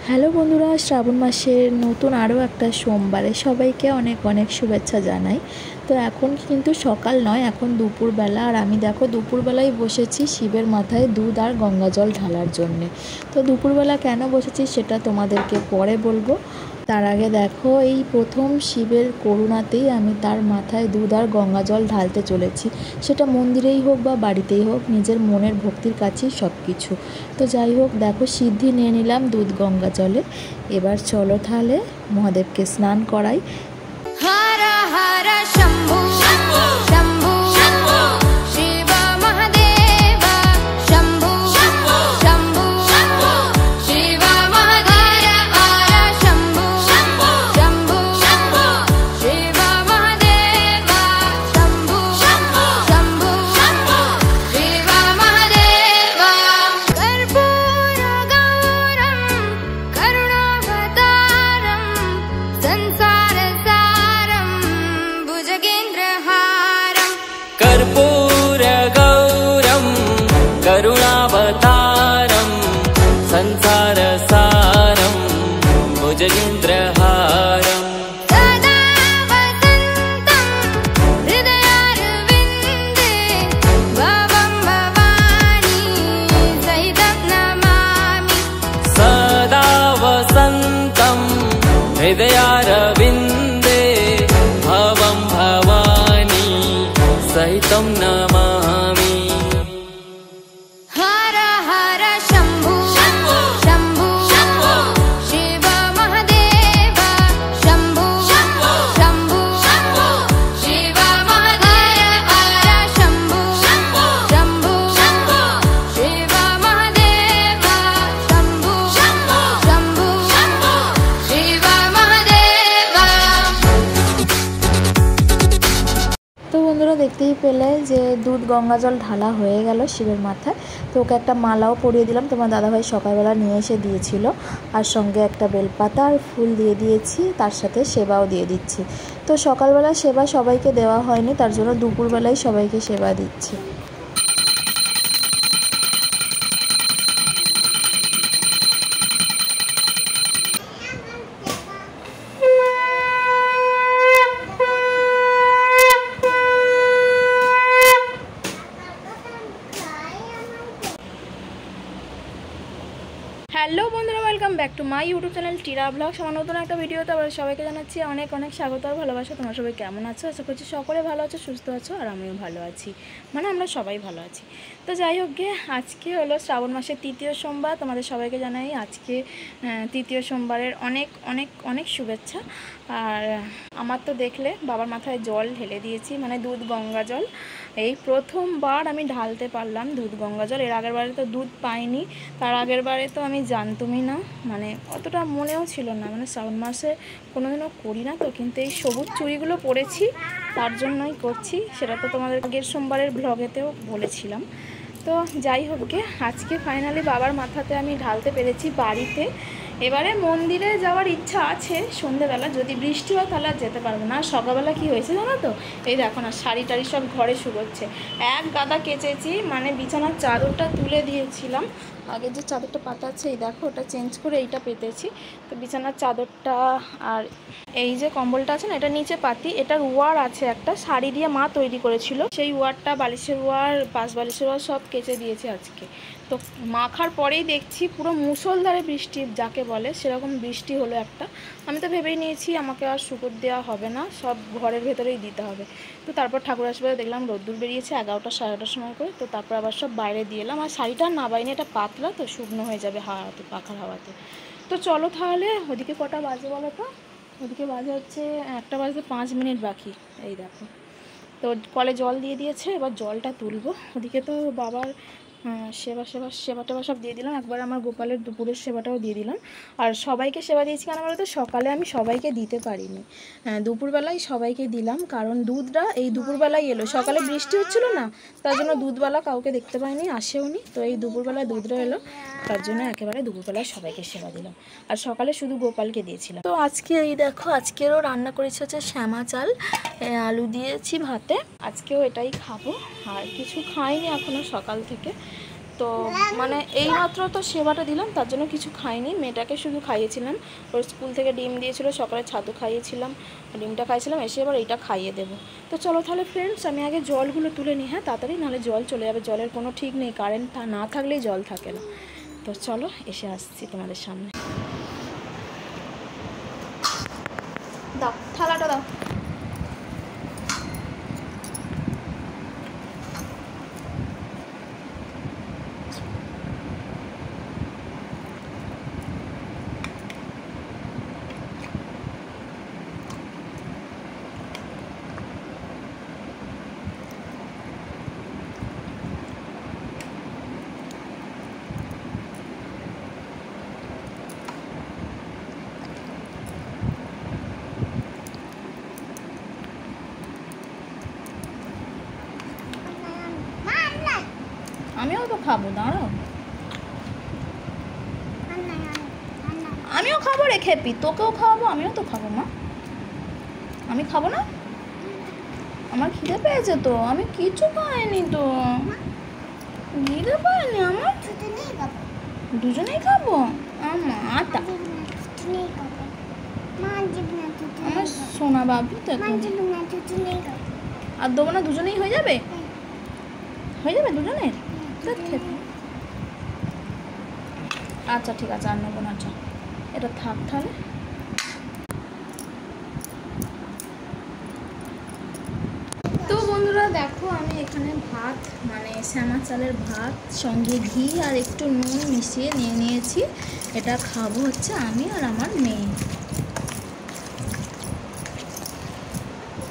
Hello বন্ধুরা, শ্রাবণ মাসের নতুন আরও একটা সোমবারে সবাইকে অনেক অনেক শুভেচ্ছা জানাই। তো এখন কিন্তু সকাল নয়, এখন দুপুরবেলা। আর আমি দেখো দুপুরবেলায় বসেছি শিবের মাথায় দুধ আর গঙ্গা জল ঢালার জন্যে। তো দুপুরবেলা কেন বসেছি সেটা তোমাদেরকে পরে বলবো। তার আগে দেখো, এই প্রথম শিবের করুণাতেই আমি তার মাথায় দুধ আর গঙ্গা জল ঢালতে চলেছি। সেটা মন্দিরেই হোক বা বাড়িতেই হোক, নিজের মনের ভক্তির কাছেই সব কিছু। তো যাই হোক, দেখো সিদ্ধি নিয়ে নিলাম দুধ গঙ্গা জলে। এবার চলো তাহলে মহাদেবকে স্নান করাই। হর হর শম্ভু শম্ভু শম্ভু শিব মহাদেব শম্ভু শম্ভু শম্ভু শিব মহাদেব হর শম্ভু শম্ভু শম্ভু শিব মহাদেব শম্ভু শম্ভু শম্ভু শিব মহাদেব কর্পূর গৌরম করুণাবতারম সংসার कर्पूरगौरं करुणावतारं संसारसारं भुजगेन्द्रहारं सदा वसन्तं हृदयारविन्दे भवं भवानी सहितं नमामि। सदा वसन्तं हृदयारविन्दे भवं भवानी सहितं नमामि। हर हर शम्भु शम्भु शम्भु शिव महादेव शम्भु शम्भु शिव महादेव हर शम्भु शम्भु शिव महादेव शम्भु शम्भु शिव महादेव। তো বন্ধুরা, দেখতেই পেলে যে দুধ গঙ্গা জল ঢালা হয়ে গেল শিবের মাথায়। তো ওকে একটা মালাও পরিয়ে দিলাম, তোমার দাদাভাই সকালবেলা নিয়ে এসে দিয়েছিল। আর সঙ্গে একটা বেলপাতা আর ফুল দিয়ে দিয়েছি, তার সাথে সেবাও দিয়ে দিচ্ছি। তো সকালবেলা সেবা সবাইকে দেওয়া হয়নি, তার জন্য দুপুরবেলায় সবাইকে সেবা দিচ্ছি। হ্যালো বন্ধুরা, welcome back to my YouTube channel Tira vlogs. আমার নতুন একটা ভিডিওতে আবার সবাইকে জানাচ্ছি অনেক অনেক স্বাগত আর ভালোবাসা। তোমরা সবাই কেমন আছো? আশা করছি সকলে ভালো আছো, সুস্থ আছো, আর আমিও ভালো আছি। মানে আমরা সবাই ভালো আছি। তো যাই হোক গে, আজকে হলো শ্রাবণ মাসের তৃতীয় সোমবার। তোমাদের সবাইকে জানাই আজকে তৃতীয় সোমবারের অনেক অনেক অনেক শুভেচ্ছা। আর আমার তো দেখলে বাবার মাথায় জল ঢেলে দিয়েছি, মানে দুধ গঙ্গা জল। এই প্রথমবার আমি ঢালতে পারলাম দুধ গঙ্গা জল। এর আগের বারে তো দুধ পাইনি, তার আগের বারে তো আমি জানতুমই না, মানে অতটা মনেও ছিল না, মানে শ্রাবণ মাসে কোনোদিনও করি না তো। কিন্তু এই সবুজ চুড়িগুলো পরেছি, তার জন্যই করছি। সেটা তো তোমাদের আগের সোমবারের ব্লগেতেও বলেছিলাম। তো যাই হোক গে, আজকে ফাইনালি বাবার মাথাতে আমি ঢালতে পেরেছি বাড়িতে। এবারে মন্দিরে যাওয়ার ইচ্ছা আছে সন্ধ্যেবেলা, যদি বৃষ্টি হয় তাহলে আর যেতে পারবো না। সকালবেলা কি হয়েছে জানো তো, এই দেখো না, শাড়ি টাড়ি সব ঘরে শুকোচ্ছে। এক গাদা কেচেছি, মানে বিছানার চাদরটা তুলে দিয়েছিলাম, আগে যে চাদরটা পাতা আছে এই দেখো, ওটা চেঞ্জ করে এইটা পেতেছি। তো বিছানার চাদরটা আর এই যে কম্বলটা আছে না, এটা নিচে পাতি। এটার ওয়ার আছে একটা, শাড়ি দিয়ে মা তৈরি করেছিল, সেই ওয়ারটা, বালিশের ওয়ার, পাশ বালিশের ওয়ার সব কেচে দিয়েছি আজকে। তো মাখার পরেই দেখছি পুরো মুষলধারে বৃষ্টি, যাকে বলে সেরকম বৃষ্টি হলো একটা। আমি তো ভেবেই নিয়েছি আমাকে আর শুকোতে দেওয়া হবে না, সব ঘরের ভেতরেই দিতে হবে। তো তারপর ঠাকুর আসবে দেখলাম রোদ্দুর বেরিয়েছে 11টা সাড়ে 11টার সময় করে। তো তারপর আবার সব বাইরে দিয়ে এলাম। আর শাড়িটা না বাইনি, এটা পাতলা তো, শুকনো হয়ে যাবে হাওয়াতে, পাখার হাওয়াতে। তো চলো তাহলে, ওদিকে কটা বাজে বলো তো? ওদিকে বাজে হচ্ছে 1টা বাজতে 5 মিনিট বাকি। এই দেখো, তো কলে জল দিয়ে দিয়েছে, এবার জলটা তুলবো। ওদিকে তো বাবার সেবা টেবা সব দিয়ে দিলাম। একবার আমার গোপালের দুপুরের সেবাটাও দিয়ে দিলাম। আর সবাইকে সেবা দিয়েছি কেন বলো তো, সকালে আমি সবাইকে দিতে পারিনি, দুপুরবেলায় সবাইকে দিলাম। কারণ দুধটা এই দুপুরবেলায় এলো, সকালে বৃষ্টি হচ্ছিলো না, তার জন্য দুধবেলা কাউকে দেখতে পাইনি, আসেও নি। তো এই দুপুরবেলায় দুধটা এলো, তার জন্য একেবারে দুপুরবেলায় সবাইকে সেবা দিলাম। আর সকালে শুধু গোপালকে দিয়েছিলাম। তো আজকে এই দেখো, আজকেরও রান্না করেছি হচ্ছে শ্যামা চাল, আলু দিয়েছি ভাতে। আজকেও এটাই খাবো, আর কিছু খাইনি এখনও সকাল থেকে। তো মানে এইমাত্র তো সেবাটা দিলাম, তার জন্য কিছু খাইনি, মেয়েটাকে শুধু খাইয়েছিলাম। ওর স্কুল থেকে ডিম দিয়েছিল, সকালে ছাতু খাইয়েছিলাম, ডিমটা খাইয়েছিলাম, এসে এবার এইটা খাইয়ে দেবো। তো চলো তাহলে ফ্রেন্ডস, আমি আগে জলগুলো তুলে নিই, হ্যাঁ তাড়াতাড়ি, নাহলে জল চলে যাবে, জলের কোনো ঠিক নেই, কারেন্ট না থাকলেই জল থাকে না। তো চলো এসে আসছি তোমাদের সামনে। দাও থালাটা দাও। আমিও তো খাবো, দাঁড়াও, আমিও খাবো রে খেপি, তোকেও খাওয়াবো, আমিও তো খাবো মা। আমি খাবো না? আমার খিদে পেয়েছে তো, আমি কিছু খাইনি তো, খিদে পাইনি আমার। দুজনেই খাবো আমার সোনা বাবু তো, আর দেবো না? দুজনেই হয়ে যাবে, হয়ে যাবে দুজনের। আচ্ছা ঠিক আছে, আর নেবো না, আচ্ছা এটা থাক তাহলে। তো বন্ধুরা দেখো, আমি এখানে ভাত মানে শ্যামা চালের ভাত সঙ্গে ঘি আর একটু নুন মিশিয়ে নিয়ে নিয়েছি। এটা খাবো হচ্ছে আমি আর আমার মেয়ে।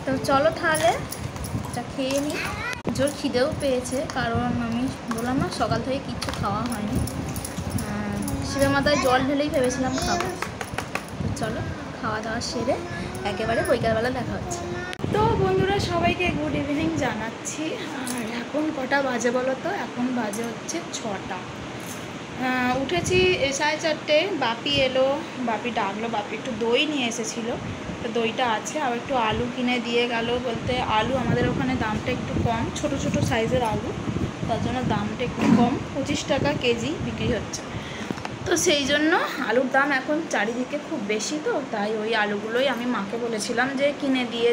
তো চলো তাহলে এটা খেয়ে নিই। জোর খিদেও পেয়েছে, কারণ আমি বললাম না সকাল থেকে কিচ্ছু খাওয়া হয়নি, শিবের মাথায় জল ঢেলেই ভেবেছিলাম খাবো। তো চলো খাওয়া দাওয়া সেরে একেবারে বিকালবেলা দেখা হচ্ছে। তো বন্ধুরা সবাইকে গুড ইভিনিং জানাচ্ছি। আর এখন কটা বাজে বলো তো? এখন বাজে হচ্ছে 6টা। উঠেছি 4:30। বাপি এলো, বাপি ডাকলো, বাপি একটু দই নিয়ে এসেছিলো, তো দইটা আছে, আর একটু আলু কিনে দিয়ে গেল। বলতে আলু আমাদের ওখানে দামটা একটু কম, ছোট ছোট সাইজের আলু, তার জন্য দামটা একটু কম, 25 টাকা কেজি বিক্রি হচ্ছে। তো সেই জন্য আলুর দাম এখন চারিদিকে খুব বেশি, তো তাই ওই আলুগুলোই আমি মাকে বলেছিলাম যে কিনে দিয়ে,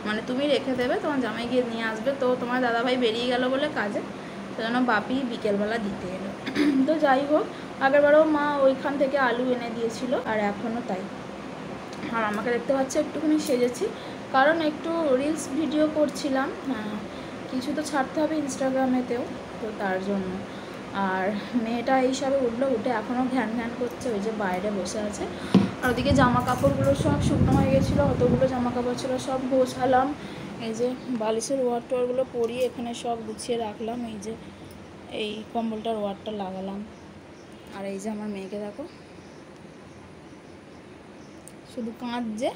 মানে তুমি রেখে দেবে, তোমার জামাই গিয়ে নিয়ে আসবে। তো তোমার দাদাভাই বেরিয়ে গেল বলে কাজে, সেজন্য বাপি বিকেলবেলা দিতে এলো। তো যাই হোক, আগেরবারও মা ওইখান থেকে আলু এনে দিয়েছিল, আর এখনও তাই। আর আমাকে দেখতে পাচ্ছি একটুখানি সেজেছি, কারণ একটু রিলস ভিডিও করছিলাম, কিছু তো ছাড়তে হবে ইনস্টাগ্রামেতেও, তো তার জন্য। আর মেয়েটা এইসবে উঠলো, উঠে এখনও ঘ্যান ঘ্যান করছে, ওই যে বাইরে বসে আছে। আর ওদিকে জামা কাপড়গুলো সব শুকনো হয়ে গেছিলো, অতগুলো জামা কাপড় ছিল, সব গোছালাম। এই যে বালিশের ওয়ার টোয়ারগুলো পরিয়ে এখানে সব গুছিয়ে রাখলাম, এই যে এই কম্বলটার ওয়ারটা লাগালাম। আর এই যে আমার মেয়েকে দেখো, শুধু কাঁদছে,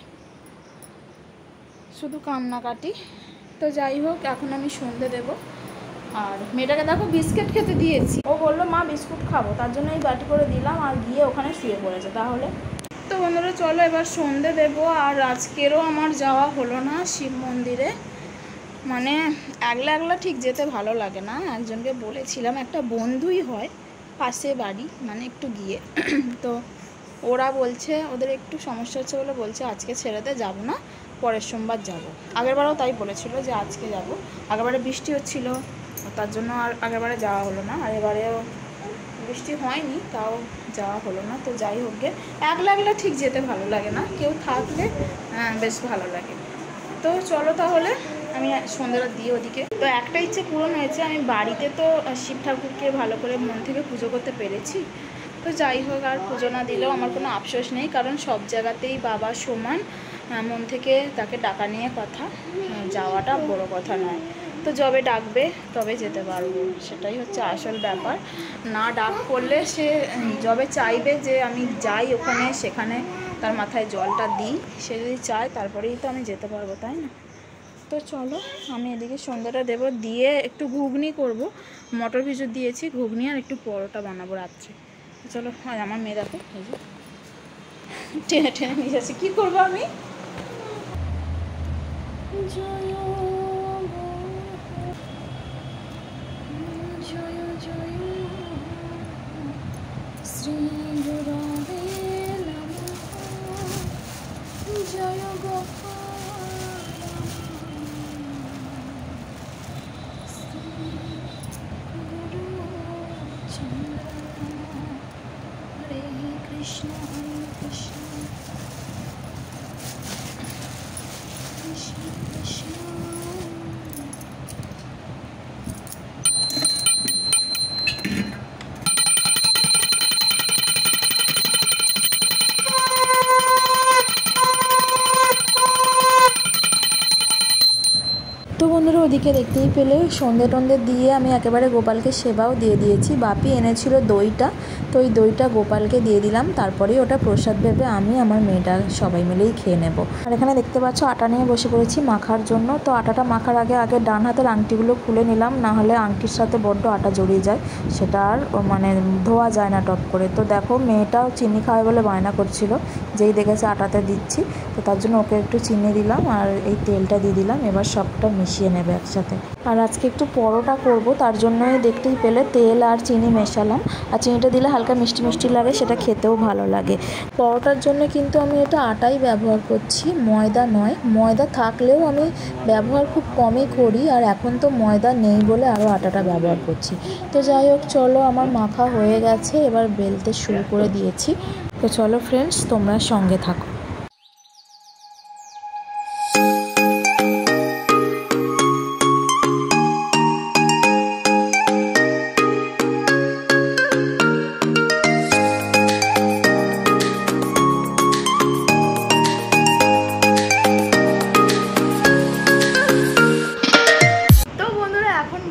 শুধু কান্নাকাটি। তো যাই হোক, এখন আমি সন্ধে দেবো। আর মেয়েটাকে দেখো বিস্কিট খেতে দিয়েছি, ও বললো মা বিস্কুট খাবো, তার জন্য এই বাটি করে দিলাম, আর গিয়ে ওখানে শুয়ে পড়েছে। তাহলে তো বন্ধুরা চলো এবার সন্ধে দেবো। আর আজকেরও আমার যাওয়া হলো না শিব মন্দিরে, মানে একলা একলা ঠিক যেতে ভালো লাগে না। একজনকে বলেছিলাম, একটা বন্ধুই হয় পাশে বাড়ি, মানে একটু গিয়ে, তো ওরা বলছে ওদের একটু সমস্যা হচ্ছে বলে বলছে আজকে ছেড়েতে যাবো না, পরের সোমবার যাব। আগেরবারও তাই বলেছিল যে আজকে যাব, আগেরবারে বৃষ্টি হচ্ছিল, তার জন্য আর আগেরবারে যাওয়া হলো না। আর এবারেও বৃষ্টি হয়নি, তাও যাওয়া হলো না। তো যাই হোক গে, একলা একলা ঠিক যেতে ভালো লাগে না, কেউ থাকলে বেশ ভালো লাগে। তো চলো তাহলে আমি সন্ধ্যাটা দিয়ে ওদিকে। তো একটা ইচ্ছে পূরণ হয়েছে, আমি বাড়িতে তো শিব ঠাকুরকে ভালো করে মন থেকে পুজো করতে পেরেছি। তো যাই হোক, আর পুজো না দিলেও আমার কোনো আফসোস নেই, কারণ সব জায়গাতেই বাবা সমান, মন থেকে তাকে ডাকা নিয়ে কথা, যাওয়াটা বড় কথা নয়। তো যবে ডাকবে তবে যেতে পারবো, সেটাই হচ্ছে আসল ব্যাপার। না ডাক করলে সে যবে চাইবে যে আমি যাই ওখানে, সেখানে তার মাথায় জলটা দিই, সে যদি চায় তারপরেই তো আমি যেতে পারবো, তাই না? তো চলো আমি এদিকে সন্ধ্যাটা দেবো, দিয়ে একটু ঘুগনি করব, মটর ভিজু দিয়েছি, ঘুগনি আর একটু পরোটা বানাবো রাত্রে। চলো, আর আমার মেয়ে দেখো এই যে টেনে টেনে নিয়ে যাচ্ছে, কী করবো আমি? জয় জয় জয় Krishna Hare Krishna Krishna Krishna তো বন্ধুরা ওদিকে দেখতেই পেলে সন্ধে টন্ধে দিয়ে আমি একেবারে গোপালকে সেবাও দিয়ে দিয়েছি। বাপি এনেছিল দইটা, তো ওই দইটা গোপালকে দিয়ে দিলাম। তারপরেই ওটা প্রসাদ ভেবে আমি আমার মেয়েটা সবাই মিলেই খেয়ে নেব। আর এখানে দেখতে পাচ্ছ আটা নিয়ে বসে পড়েছি মাখার জন্য। তো আটাটা মাখার আগে ডান হাতের আংটিগুলো খুলে নিলাম, না হলে আংটির সাথে বড্ড আটা জড়িয়ে যায়, সেটা আর মানে ধোয়া যায় না টপ করে। তো দেখো মেয়েটাও চিনি খাওয়াবে বলে বায়না করছিল, যেই দেখেছে আটাতে দিচ্ছি, তো তার জন্য ওকে একটু চিনি দিলাম আর এই তেলটা দিয়ে দিলাম। এবার সবটা মিশিয়ে নেবে একসাথে। আর আজকে একটু পরোটা করব, তার জন্যই দেখতেই পেলে তেল আর চিনি মেশালাম। আর চিনিটা দিলে হালকা মিষ্টি মিষ্টি লাগে, সেটা খেতেও ভালো লাগে। পরোটার জন্য কিন্তু আমি এটা আটাই ব্যবহার করছি, ময়দা নয়। ময়দা থাকলেও আমি ব্যবহার খুব কমই করি, আর এখন তো ময়দা নেই বলে আরও আটাটা ব্যবহার করছি। তো যাই হোক, চলো আমার মাখা হয়ে গেছে, এবার বেলতে শুরু করে দিয়েছি। তো চলো ফ্রেন্ডস, তোমরা সঙ্গে থাকো।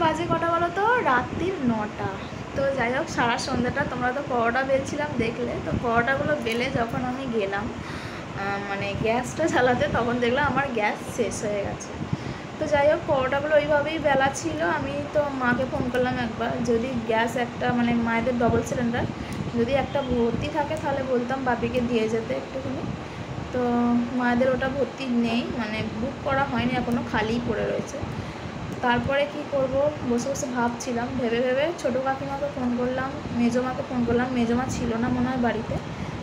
বাজে কটা বলো তো? রাত্রির 9টা। তো যাই হোক, সারা সন্ধ্যাটা তোমরা তো পরোটা বেলছিলাম দেখলে। তো পরোটাগুলো বেলে যখন আমি গেলাম মানে গ্যাসটা জ্বালাতে, তখন দেখলাম আমার গ্যাস শেষ হয়ে গেছে। তো যাই হোক, পরোটাগুলো ওইভাবেই বেলা ছিল। আমি তো মাকে ফোন করলাম একবার, যদি গ্যাস একটা মানে মায়েদের ডবল সিলিন্ডার যদি একটা ভর্তি থাকে তাহলে বলতাম বাপিকে দিয়ে যেতে একটুখানি। তো মায়েদের ওটা ভর্তি নেই, মানে বুক করা হয়নি এখনও, খালিই পড়ে রয়েছে। তারপরে কি করব বসে বসে ভাবছিলাম, ভেবে ভেবে ছোটো কাকিমাকে ফোন করলাম, মেজো মাকে ফোন করলাম। মেজো মা ছিল না মনে হয় বাড়িতে,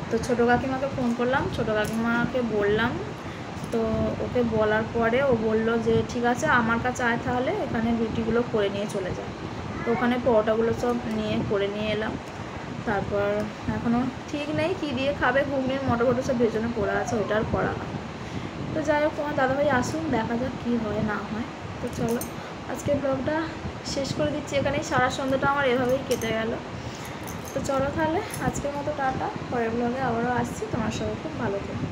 তো ছোটো কাকিমাকে ফোন করলাম। ছোটো কাকিমাকে বললাম, তো ওকে বলার পরে ও বলল যে ঠিক আছে আমার কাছে আয়, তাহলে এখানে রুটিগুলো করে নিয়ে চলে যায়। তো ওখানে পরোটাগুলো সব নিয়ে করে নিয়ে এলাম। তারপর এখনও ঠিক নেই কী দিয়ে খাবে, ঘুগনির মটর ফটর সব ভেজনে পড়ে আছে, ওইটা আর করা হয়। তো যাই হোক, তোমার দাদাভাই আসুন, দেখা যাক কী হয় না হয়। তো চলো আজকের ব্লগটা শেষ করে দিচ্ছি এখানেই। সারা সন্ধ্যাটা আমার এভাবেই কেটে গেল। তো চলো তাহলে আজকের মতো টাটা, পরের ব্লগে আবারও আসছি। তোমার সবাই খুব ভালো থেকো।